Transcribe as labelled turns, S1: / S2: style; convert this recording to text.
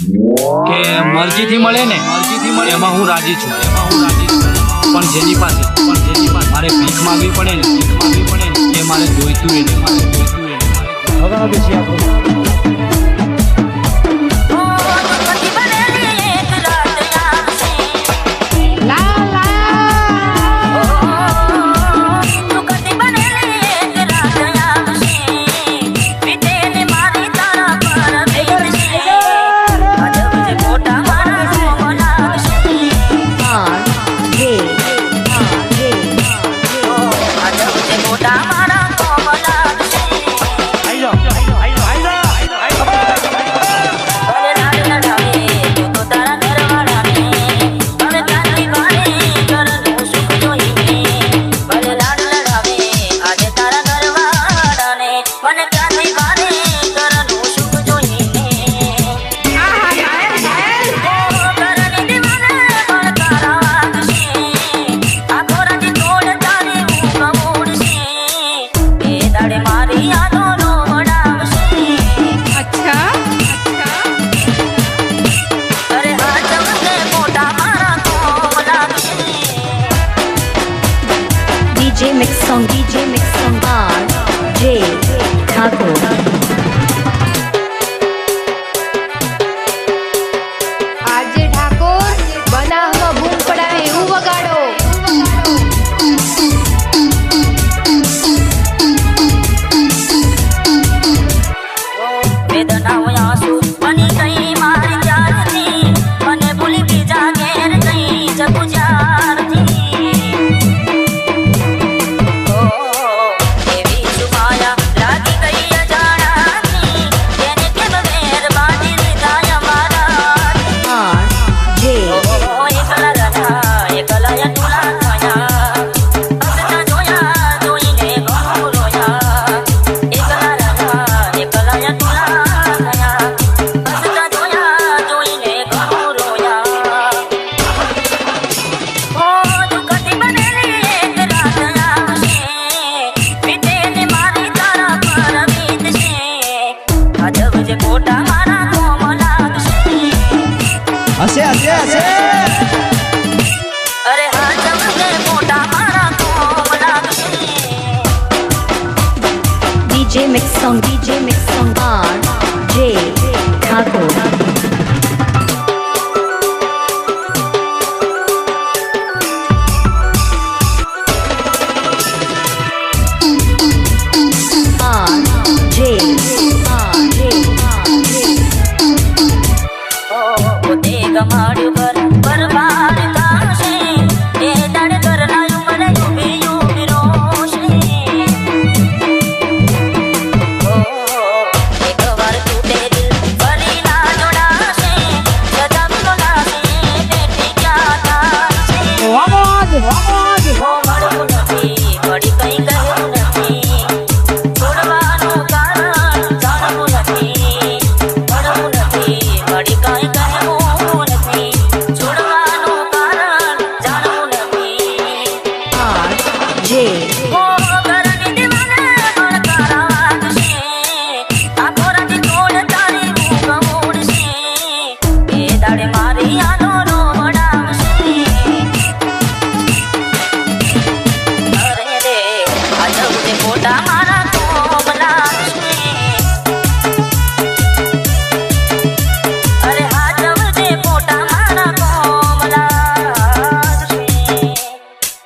S1: કે મરજીથી મળે ને એમાં હું રાજી છું, પણ જેની પાસે મારે ભીખ માંગવી પડે ને એ મારે જોઈતું એને હવે આવે છે આપણું
S2: DJ Mix Song R.J. Thakur.
S3: આજે ઠાકોર બનાવમાં બૂમ પડાવે એવું વગાડો.
S4: વેદના આંસુ બની ગઈ મારી જાતની, મને ભૂલી બીજા ઘેર ગઈ જગુજારથી.
S2: DJ Mix Song R.J. Thakur.
S4: ગમાડ્યું